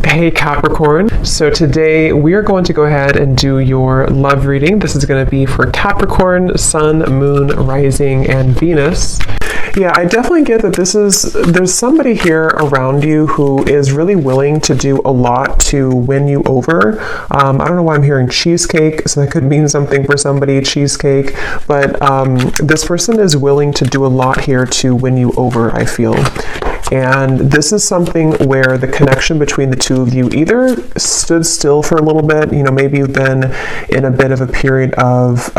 Hey Capricorn, so today we are going to go ahead and do your love reading. This is going to be for Capricorn, Sun, Moon, Rising, and Venus. Yeah, I definitely get that there's somebody here around you who is really willing to do a lot to win you over. I don't know why I'm hearing cheesecake, so that could mean something for somebody, cheesecake, but this person is willing to do a lot here to win you over, I feel. And this is something where the connection between the two of you either stood still for a little bit, maybe you've been in a bit of a period of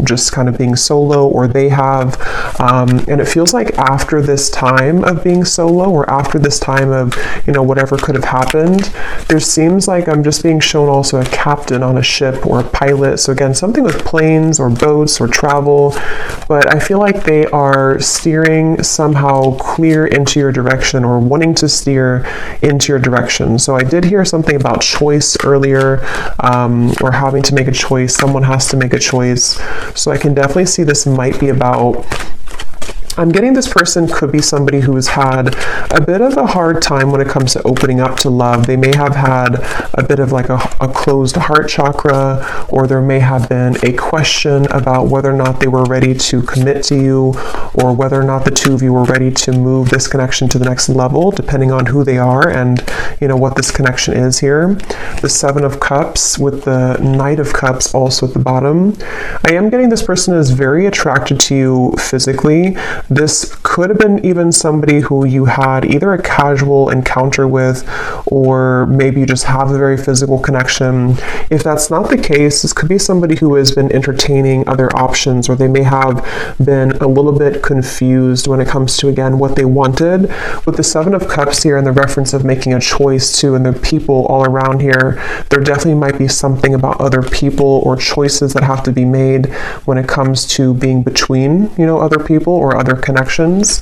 just kind of being solo, or they have, and it feels like after this time of being solo, or after this time of, whatever could have happened, there seems like I'm just being shown also a captain on a ship or a pilot. So again, something with planes or boats or travel, but I feel like they are steering somehow clear into your direction, or wanting to steer into your direction. So I did hear something about choice earlier, or having to make a choice. Someone has to make a choice. So I can definitely see this might be about, I'm getting this person could be somebody who's had a bit of a hard time when it comes to opening up to love. They may have had a bit of like a closed heart chakra, or there may have been a question about whether or not they were ready to commit to you, or whether or not the two of you were ready to move this connection to the next level, depending on who they are and what this connection is here. The Seven of Cups with the Knight of Cups also at the bottom. I am getting this person is very attracted to you physically. This could have been even somebody who you had either a casual encounter with, or maybe you just have a very physical connection. If that's not the case, this could be somebody who has been entertaining other options, or they may have been a little bit confused when it comes to, again, what they wanted. With the Seven of Cups here and the reference of making a choice too, and the people all around here, there definitely might be something about other people or choices that have to be made when it comes to being between, other people or other connections.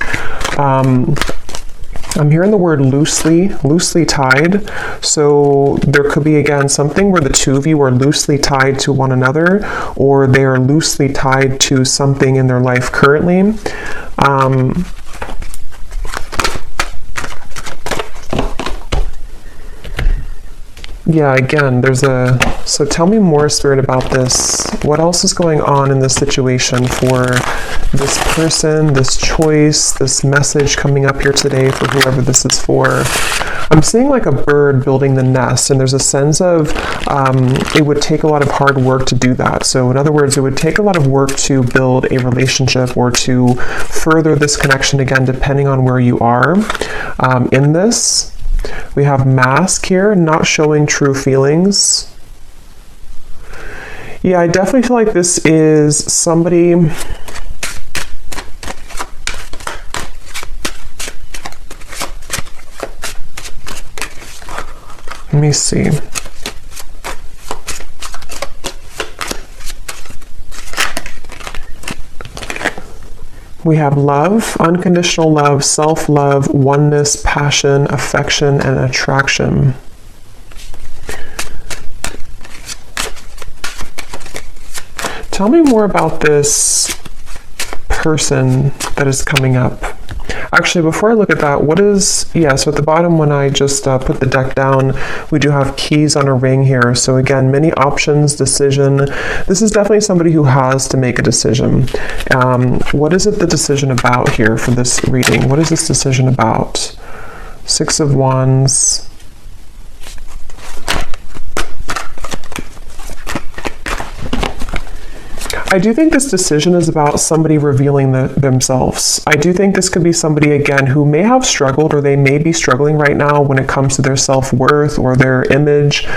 I'm hearing the word loosely tied. So there could be, again, something where the two of you are loosely tied to one another, or they are loosely tied to something in their life currently. Yeah, again, so tell me more, Spirit, about this. What else is going on in this situation for this person, this choice, this message coming up here today for whoever this is for? I'm seeing like a bird building the nest, and there's a sense of it would take a lot of hard work to do that. So in other words, it would take a lot of work to build a relationship or to further this connection, again, depending on where you are in this. We have Mask here, not showing true feelings. Yeah, I definitely feel like this is somebody. Let me see. We have love, unconditional love, self-love, oneness, passion, affection, and attraction. Tell me more about this person that is coming up. Actually, before I look at that, so at the bottom when I just put the deck down, we do have keys on a ring here. So again, many options, decision. This is definitely somebody who has to make a decision. What is it the decision about here for this reading? What is this decision about? Six of Wands. I do think this decision is about somebody revealing themselves. I do think this could be somebody, again, who may have struggled, or they may be struggling right now when it comes to their self-worth or their image.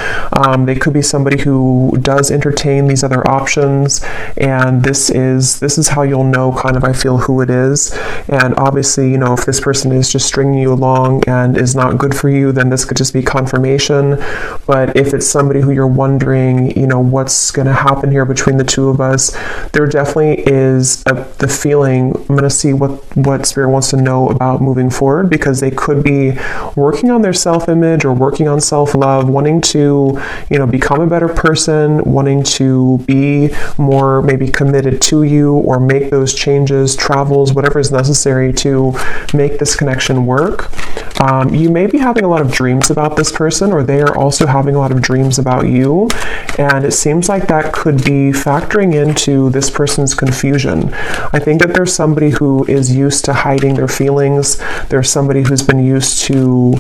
They could be somebody who does entertain these other options, and this is how you'll know, kind of, I feel, who it is. And obviously, if this person is just stringing you along and is not good for you, then this could just be confirmation. But if it's somebody who you're wondering, what's going to happen here between the two of us, there definitely is the feeling. I'm going to see what Spirit wants to know about moving forward, because they could be working on their self-image or working on self-love, wanting to, become a better person, wanting to be more maybe committed to you, or make those changes, travels, whatever is necessary to make this connection work. You may be having a lot of dreams about this person, or they are also having a lot of dreams about you. And it seems like that could be factoring into this person's confusion. I think that there's somebody who is used to hiding their feelings. There's somebody who's been used to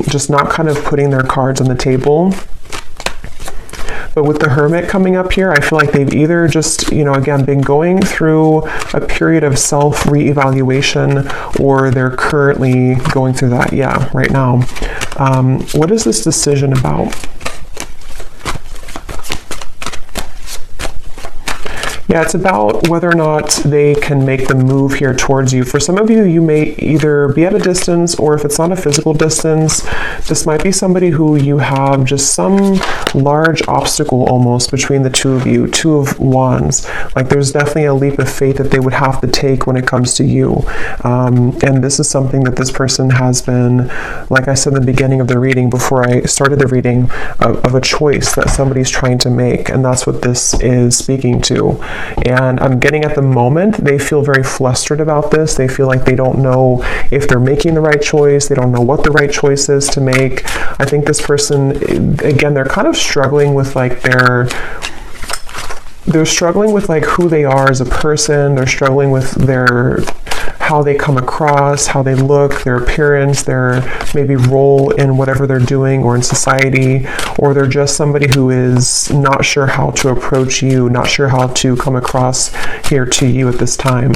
just not kind of putting their cards on the table. But with the Hermit coming up here, I feel like they've either just, again, been going through a period of self-reevaluation, or they're currently going through that, right now. What is this decision about? Yeah, it's about whether or not they can make the move here towards you. For some of you, you may either be at a distance, or if it's not a physical distance, this might be somebody who you have just some large obstacle almost between the two of you, Two of Wands. Like there's definitely a leap of faith that they would have to take when it comes to you. And this is something that this person has been, like I said in the beginning of the reading, before I started the reading, of a choice that somebody's trying to make. And that's what this is speaking to. And I'm getting at the moment, they feel very flustered about this. They feel like they don't know if they're making the right choice. They don't know what the right choice is to make. I think this person, again, they're kind of struggling with like they're struggling with like who they are as a person. They're struggling with how they come across, how they look, their appearance, their maybe role in whatever they're doing or in society, or they're just somebody who is not sure how to approach you, not sure how to come across here to you at this time.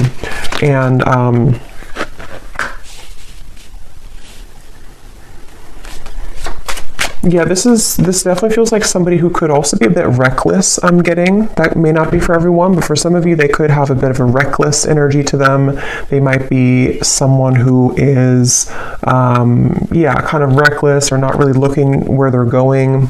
And yeah, this definitely feels like somebody who could also be a bit reckless, I'm getting. That may not be for everyone, but for some of you, they could have a bit of a reckless energy to them. They might be someone who is, kind of reckless or not really looking where they're going.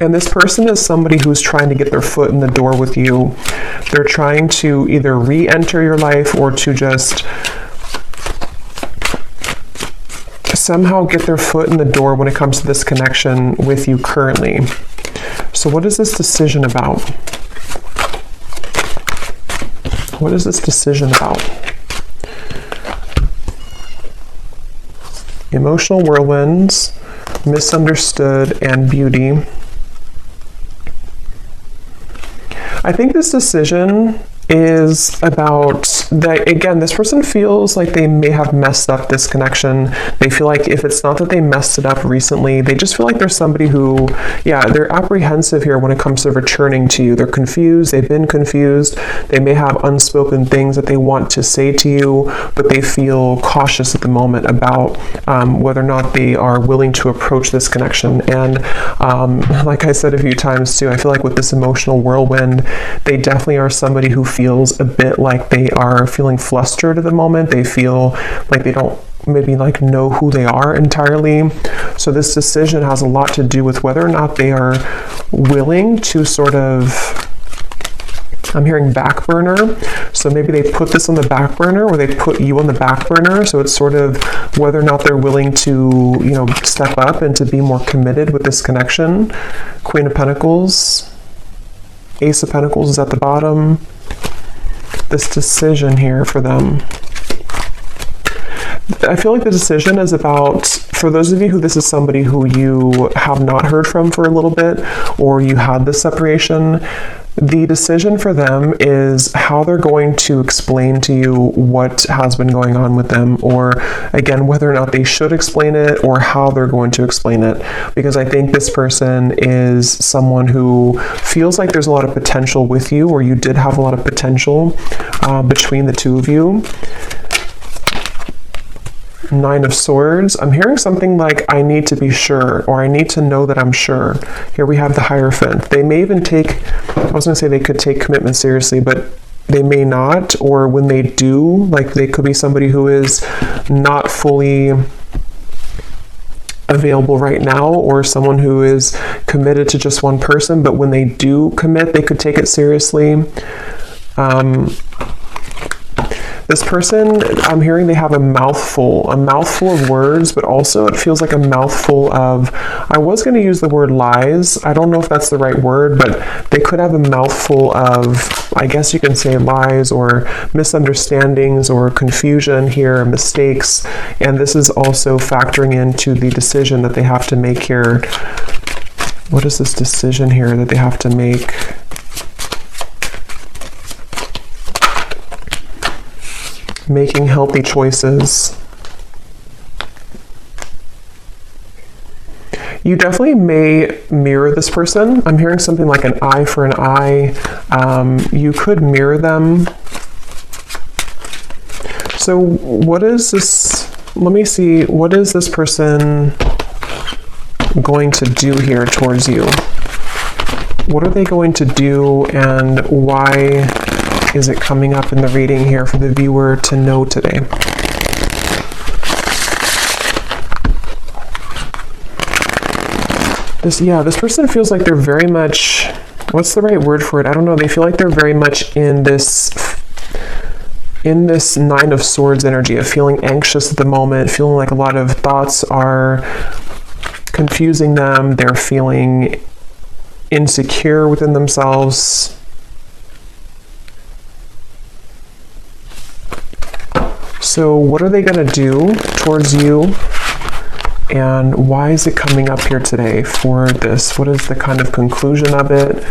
And this person is somebody who's trying to get their foot in the door with you. They're trying to either re-enter your life or to just somehow get their foot in the door when it comes to this connection with you currently. So what is this decision about? What is this decision about? Emotional whirlwinds, misunderstood, and beauty. I think this decision is about that, again, this person feels like they may have messed up this connection. They feel like if it's not that they messed it up recently, they just feel like there's somebody who, they're apprehensive here when it comes to returning to you. They're confused. They've been confused. They may have unspoken things that they want to say to you, but they feel cautious at the moment about whether or not they are willing to approach this connection. And like I said a few times too, I feel like with this emotional whirlwind, they definitely are somebody who feels a bit like they are feeling flustered at the moment. They feel like they don't maybe like know who they are entirely. So this decision has a lot to do with whether or not they are willing to sort of, I'm hearing back burner. So maybe they put this on the back burner, or they put you on the back burner. So it's sort of whether or not they're willing to, step up and to be more committed with this connection. Queen of Pentacles. Ace of Pentacles is at the bottom. This decision here for them. I feel like the decision is about, for those of you who this is somebody who you have not heard from for a little bit, or you had this separation, the decision for them is how they're going to explain to you what has been going on with them, or again, whether or not they should explain it or how they're going to explain it. Because I think this person is someone who feels like there's a lot of potential with you, or you did have a lot of potential between the two of you. Nine of Swords. I'm hearing something like, I need to be sure, or I need to know that I'm sure. Here we have the Hierophant. They may even take, I was going to say they could take commitment seriously, but they may not, or when they do, like they could be somebody who is not fully available right now, or someone who is committed to just one person, but when they do commit, they could take it seriously. This person, I'm hearing they have a mouthful of words, but also it feels like a mouthful of, I was going to use the word lies. I don't know if that's the right word, but they could have a mouthful of, I guess you can say lies or misunderstandings or confusion here, mistakes. And this is also factoring into the decision that they have to make here. What is this decision here that they have to make? Making healthy choices. You definitely may mirror this person. I'm hearing something like an eye for an eye. You could mirror them. So what is this? Let me see. What is this person going to do here towards you? What are they going to do, and why is it coming up in the reading here for the viewer to know today? This person feels like they're very much, what's the right word for it? I don't know. They feel like they're very much in this Nine of Swords energy of feeling anxious at the moment, feeling like a lot of thoughts are confusing them. They're feeling insecure within themselves. So what are they going to do towards you? And why is it coming up here today for this? What is the kind of conclusion of it?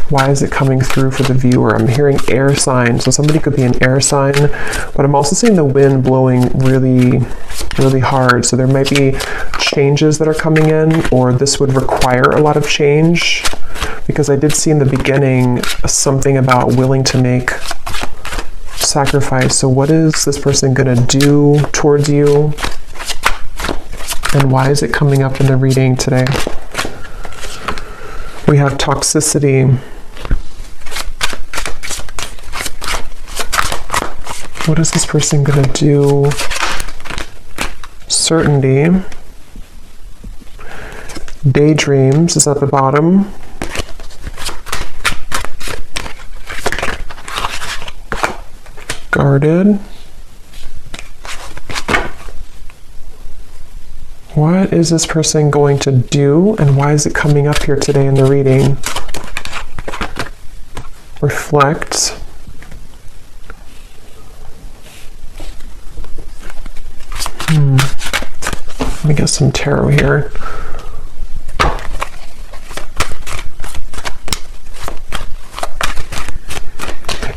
Why is it coming through for the viewer? I'm hearing air sign. So somebody could be an air sign, but I'm also seeing the wind blowing really, really hard. So there might be changes that are coming in, or this would require a lot of change, because I did see in the beginning something about willing to make sacrifice. So what is this person going to do towards you? And why is it coming up in the reading today? We have toxicity. What is this person going to do? Certainty. Daydreams is at the bottom. Guarded. What is this person going to do, and why is it coming up here today in the reading? Reflect. Let me get some tarot here.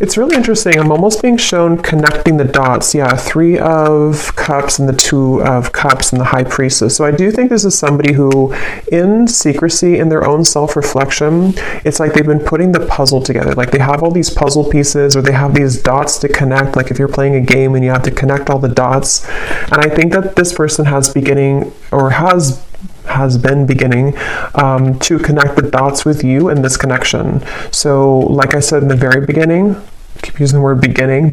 It's really interesting. I'm almost being shown connecting the dots. Yeah, 3 of Cups and the 2 of Cups and the High Priestess. So I do think this is somebody who, in secrecy, in their own self-reflection, it's like they've been putting the puzzle together. Like they have all these puzzle pieces, or they have these dots to connect. Like if you're playing a game and you have to connect all the dots. And I think that this person has beginning, or has been beginning to connect the dots with you in this connection. So like I said in the very beginning, keep using the word beginning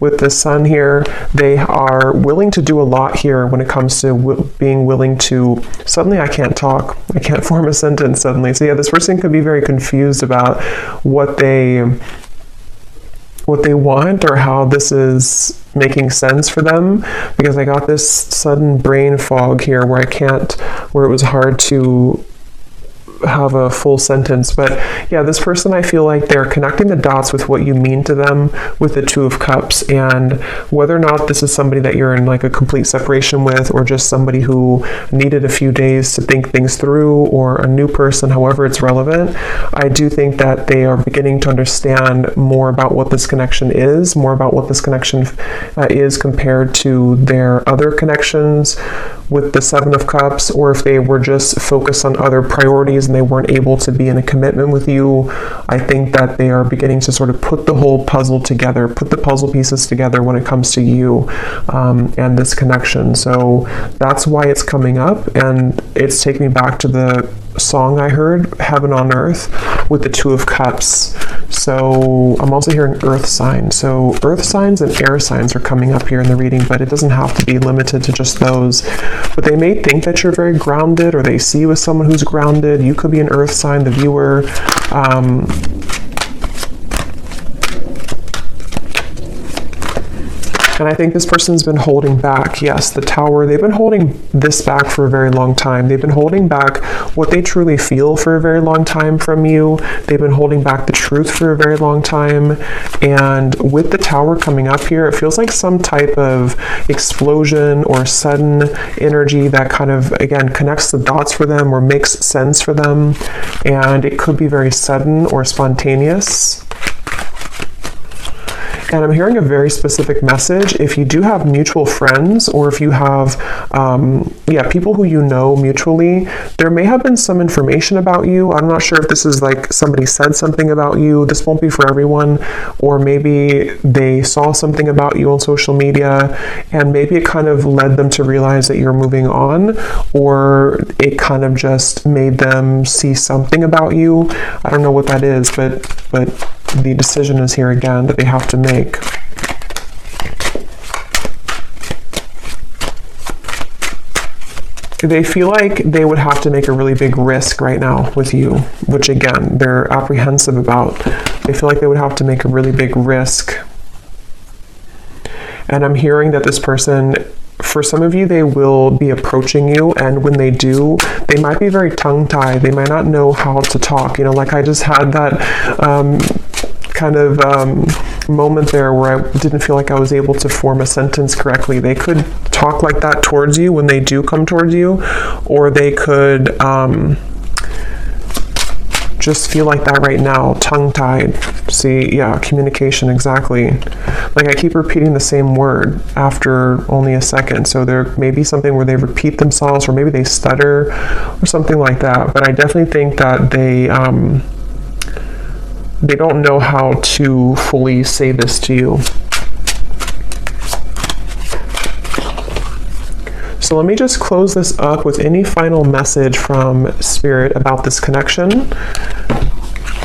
with the sun here, they are willing to do a lot here when it comes to being willing to, suddenly I can't talk, I can't form a sentence suddenly. So yeah, this person could be very confused about what they want, or how this is making sense for them, because I got this sudden brain fog here where it was hard to have a full sentence. But yeah, this person, I feel like they're connecting the dots with what you mean to them with the 2 of Cups, and whether or not this is somebody that you're in like a complete separation with, or just somebody who needed a few days to think things through, or a new person, however it's relevant, I do think that they are beginning to understand more about what this connection is, more about what this connection is compared to their other connections with the 7 of Cups, or if they were just focused on other priorities and they weren't able to be in a commitment with you. I think that they are beginning to sort of put the whole puzzle together, put the puzzle pieces together when it comes to you and this connection. So that's why it's coming up, and it's taking me back to the song I heard, Heaven on Earth, with the 2 of Cups. So I'm also hearing earth signs. So earth signs and air signs are coming up here in the reading, but it doesn't have to be limited to just those. But they may think that you're very grounded, or they see you as someone who's grounded. You could be an earth sign, the viewer. And I think this person's been holding back. Yes, the Tower, they've been holding this back for a very long time. They've been holding back what they truly feel for a very long time from you. They've been holding back the truth for a very long time. And with the Tower coming up here, it feels like some type of explosion or sudden energy that kind of, again, connects the dots for them or makes sense for them. And it could be very sudden or spontaneous. And I'm hearing a very specific message. If you do have mutual friends, or if you have, people who you know mutually, there may have been some information about you. I'm not sure if this is like somebody said something about you. This won't be for everyone. Or maybe they saw something about you on social media, and maybe it kind of led them to realize that you're moving on, or it kind of just made them see something about you. I don't know what that is, but the decision is here again that they have to make. They feel like they would have to make a really big risk right now with you, which again, they're apprehensive about. They feel like they would have to make a really big risk. And I'm hearing that this person, for some of you, they will be approaching you, and when they do, they might be very tongue-tied. They might not know how to talk. You know, like I just had that moment there where I didn't feel like I was able to form a sentence correctly. They could talk like that towards you when they do come towards you, or they could just feel like that right now, tongue-tied. See, yeah, communication, exactly. Like I keep repeating the same word after only a second. So there may be something where they repeat themselves, or maybe they stutter or something like that. But I definitely think that they don't know how to fully say this to you. So let me just close this up with any final message from Spirit about this connection,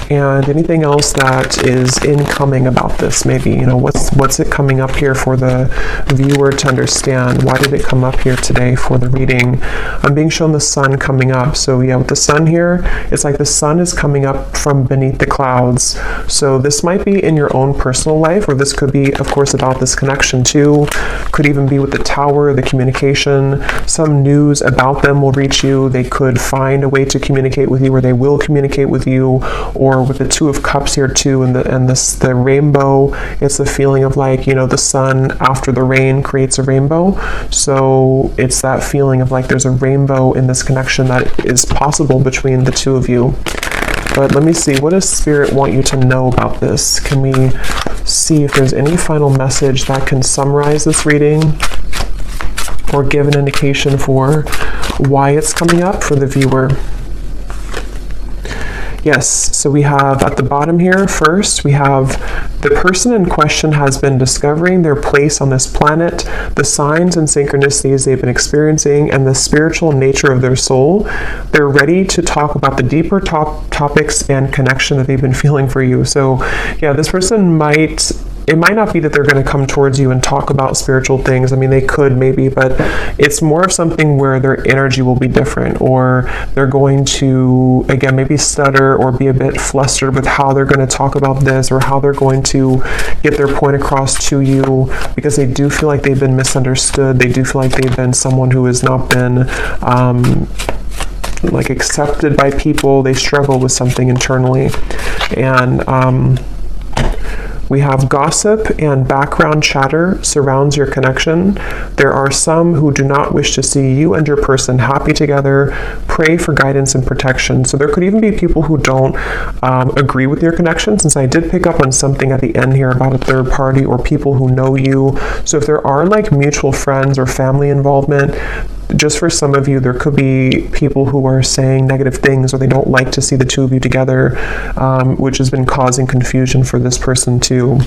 and anything else that is incoming about this. Maybe, you know, what's it coming up here for the viewer to understand? Why did it come up here today for the reading? I'm being shown the sun coming up. So yeah, with the sun here, it's like the sun is coming up from beneath the clouds. So this might be in your own personal life, or this could be, of course, about this connection too. Could even be with the Tower, the communication. Some news about them will reach you. They could find a way to communicate with you, or they will communicate with you. Or with the Two of Cups here too, and the rainbow, it's the feeling of like, you know, the sun after the rain creates a rainbow. So it's that feeling of like there's a rainbow in this connection that is possible between the two of you. But let me see, what does Spirit want you to know about this? Can we see if there's any final message that can summarize this reading or give an indication for why it's coming up for the viewer? Yes, so we have at the bottom here, first, we have the person in question has been discovering their place on this planet, the signs and synchronicities they've been experiencing, and the spiritual nature of their soul. They're ready to talk about the deeper topics and connection that they've been feeling for you. So yeah, this person it might not be that they're going to come towards you and talk about spiritual things. I mean, they could maybe, but it's more of something where their energy will be different, or they're going to, again, maybe stutter or be a bit flustered with how they're going to talk about this, or how they're going to get their point across to you, because they do feel like they've been misunderstood. They do feel like they've been someone who has not been like accepted by people. They struggle with something internally. And we have gossip and background chatter surrounds your connection. There are some who do not wish to see you and your person happy together. Pray for guidance and protection. So there could even be people who don't agree with your connection, since I did pick up on something at the end here about a third party or people who know you. So if there are like mutual friends or family involvement, just for some of you, there could be people who are saying negative things, or they don't like to see the two of you together, which has been causing confusion for this person too.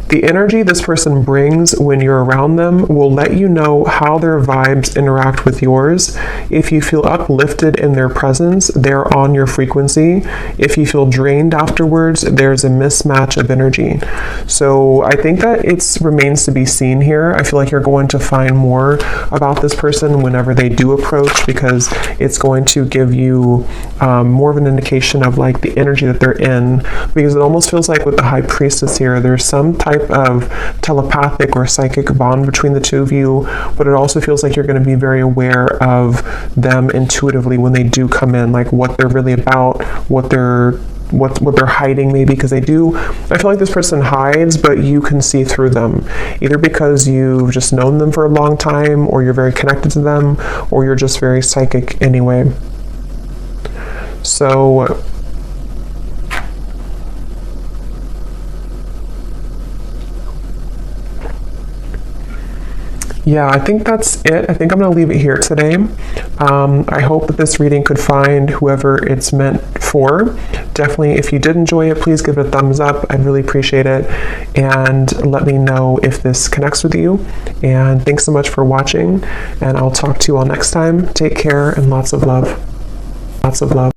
The energy this person brings when you're around them will let you know how their vibes interact with yours. If you feel uplifted in their presence, they're on your frequency. If you feel drained afterwards, there's a mismatch of energy. So I think that it remains to be seen here. I feel like you're going to find more about this person whenever they do approach, because it's going to give you more of an indication of like the energy that they're in, because it almost feels like with the High Priestess here, there's some type type of telepathic or psychic bond between the two of you, but it also feels like you're going to be very aware of them intuitively when they do come in, like what they're really about, what they're hiding, maybe, because I feel like this person hides, but you can see through them, either because you've just known them for a long time, or you're very connected to them, or you're just very psychic anyway. So yeah, I think that's it. I think I'm going to leave it here today. I hope that this reading could find whoever it's meant for. Definitely, if you did enjoy it, please give it a thumbs up. I'd really appreciate it. And let me know if this connects with you. And thanks so much for watching. And I'll talk to you all next time. Take care and lots of love. Lots of love.